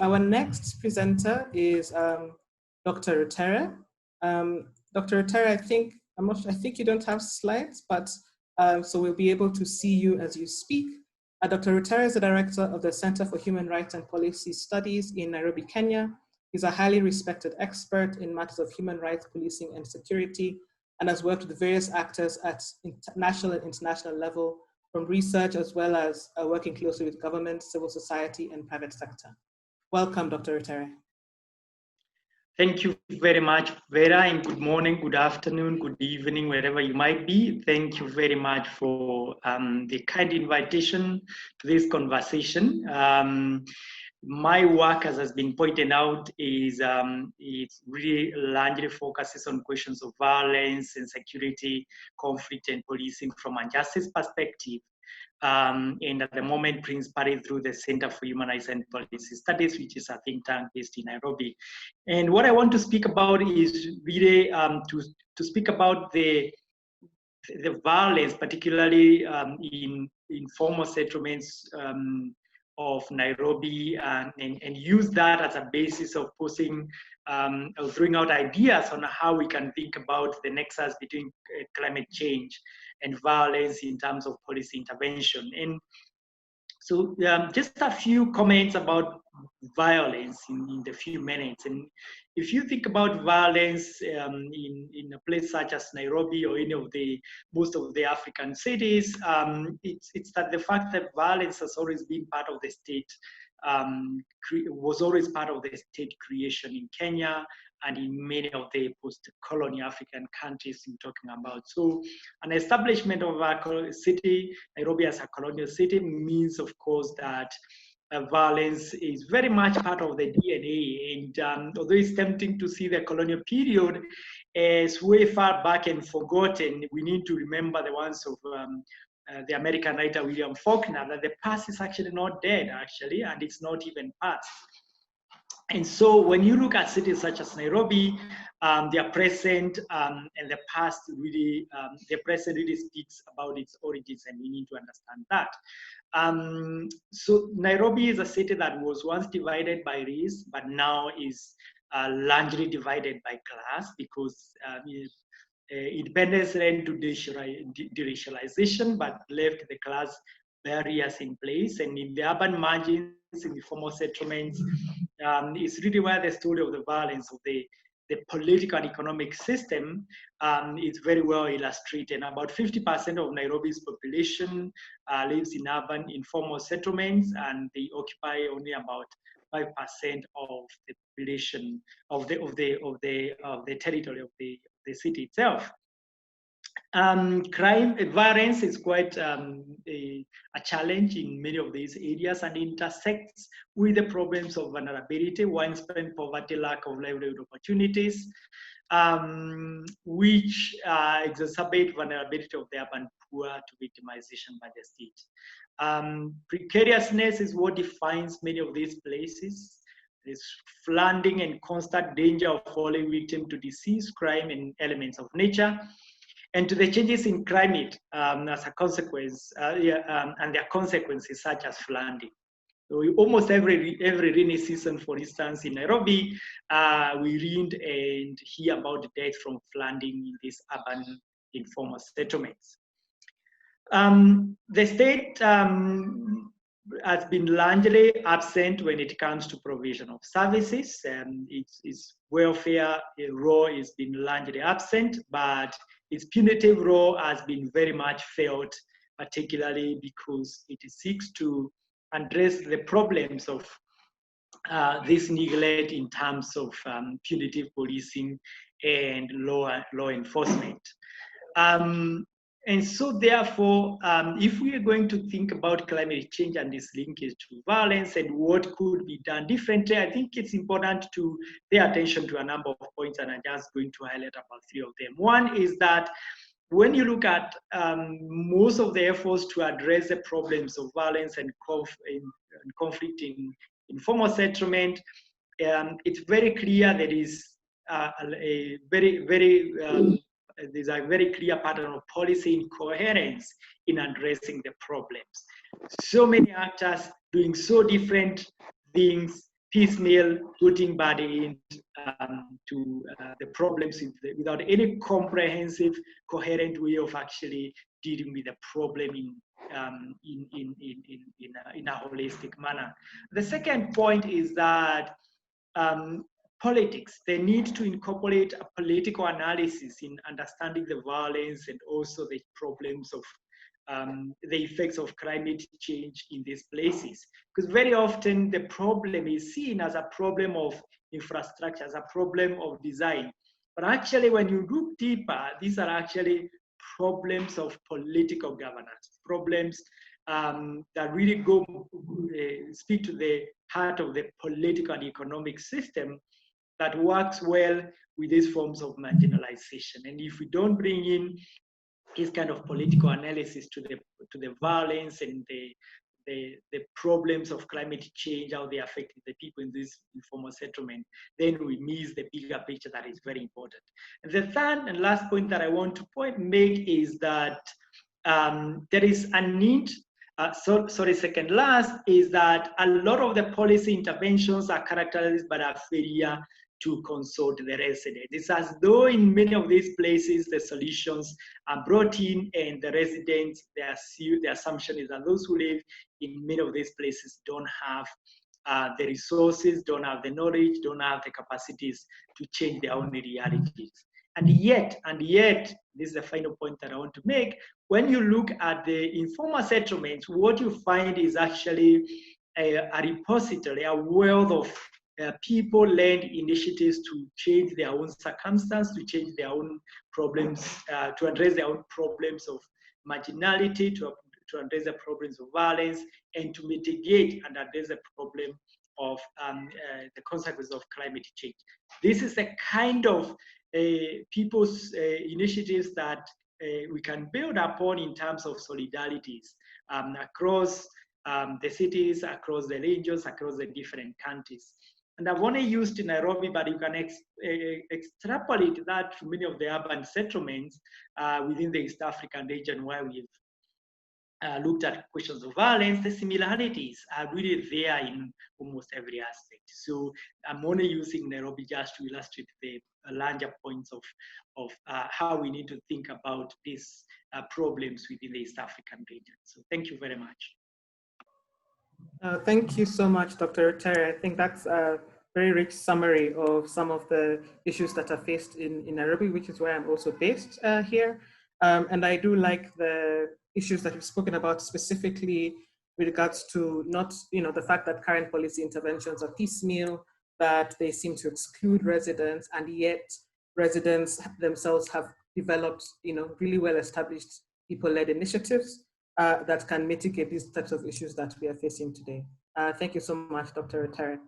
Our next presenter is Dr. Ruteere. Dr. Ruteere, I think you don't have slides, but so we'll be able to see you as you speak. Dr. Ruteere is the director of the Center for Human Rights and Policy Studies in Nairobi, Kenya. He's a highly respected expert in matters of human rights, policing, and security, and has worked with various actors at national and international level, from research as well as working closely with government, civil society, and private sector. Welcome, Dr. Ruteere. Thank you very much, Vera, and good morning, good afternoon, good evening, wherever you might be. Thank you very much for the kind invitation to this conversation. My work, as has been pointed out, is it really largely focuses on questions of violence and security, conflict and policing from a justice perspective. And at the moment, principally through the Center for Human Rights and Policy Studies, which is a think tank based in Nairobi. And what I want to speak about is really to speak about the violence, particularly in informal settlements of Nairobi, and use that as a basis of posing or throwing out ideas on how we can think about the nexus between climate change and violence in terms of policy intervention. And so just a few comments about violence in the few minutes. And if you think about violence in a place such as Nairobi or any of most of the African cities, it's that the fact that violence has always been part of the state, was always part of the state creation in Kenya and in many of the post-colonial African countries we're talking about. So an establishment of a city, Nairobi as a colonial city, means, of course, that violence is very much part of the DNA. And although it's tempting to see the colonial period as way far back and forgotten, we need to remember the ones of the American writer William Faulkner, that the past is actually not dead, actually, and it's not even past. And so when you look at cities such as Nairobi, their present and the past really, the present really speaks about its origins, and we need to understand that. So Nairobi is a city that was once divided by race, but now is largely divided by class, because independence led to deracialization, but left the class barriers in place. And in the urban margins, in the formal settlements, it's really where the story of the violence of the political and economic system is very well illustrated. About 50% of Nairobi's population lives in urban informal settlements, and they occupy only about 5% of the population of the territory of the city itself. Crime, violence is quite a challenge in many of these areas, and intersects with the problems of vulnerability, widespread poverty, lack of livelihood opportunities, which exacerbate vulnerability of the urban poor to victimization by the state. Precariousness is what defines many of these places. There's flooding and constant danger of falling victim to disease, crime, and elements of nature, and to the changes in climate as a consequence, and their consequences such as flooding. So almost every rainy season, for instance, in Nairobi, we read and hear about the deaths from flooding in these urban informal settlements. The state has been largely absent when it comes to provision of services. Its welfare role has been largely absent, but its punitive role has been very much felt, particularly because it seeks to address the problems of this neglect in terms of punitive policing and law enforcement. And so therefore, if we are going to think about climate change and its linkage to violence and what could be done differently, I think it's important to pay attention to a number of points, and I'm just going to highlight about 3 of them. One is that when you look at most of the efforts to address the problems of violence and conflict in informal settlement, it's very clear there is there's a very clear pattern of policy incoherence in addressing the problems. So many actors doing so different things piecemeal putting body in to the problems without any comprehensive, coherent way of actually dealing with the problem in a holistic manner. The second point is that politics, they need to incorporate a political analysis in understanding the violence and also the problems of the effects of climate change in these places. Because very often the problem is seen as a problem of infrastructure, as a problem of design. But actually, when you look deeper, these are actually problems of political governance, problems that really speak to the heart of the political and economic system that works well with these forms of marginalization. And if we don't bring in this kind of political analysis to the violence and the problems of climate change, how they affect the people in this informal settlement, then we miss the bigger picture that is very important. And the third and last point that I want to make is that there is a need, second last, is that a lot of the policy interventions are characterized by a failure to consult the residents. It's as though in many of these places, the solutions are brought in and the residents, the assumption is that those who live in many of these places don't have the resources, don't have the knowledge, don't have the capacities to change their own realities. And yet, this is the final point that I want to make, when you look at the informal settlements, what you find is actually a repository, a wealth of people-led initiatives to change their own circumstance, to change their own problems, to address their own problems of marginality, to address the problems of violence, and to mitigate and address the problem of the consequences of climate change. This is the kind of people's initiatives that we can build upon in terms of solidarities across the cities, across the regions, across the different countries. And I've only used Nairobi, but you can extrapolate that to many of the urban settlements within the East African region where we've looked at questions of violence. The similarities are really there in almost every aspect. So I'm only using Nairobi just to illustrate the larger points of how we need to think about these problems within the East African region. So thank you very much. Thank you so much, Dr. Ruteere. I think that's a very rich summary of some of the issues that are faced in Nairobi, which is where I'm also based here. And I do like the issues that you've spoken about specifically with regards to not, the fact that current policy interventions are piecemeal, that they seem to exclude residents, and yet residents themselves have developed, really well-established people-led initiatives that can mitigate these types of issues that we are facing today. Thank you so much, Dr. Ruteere.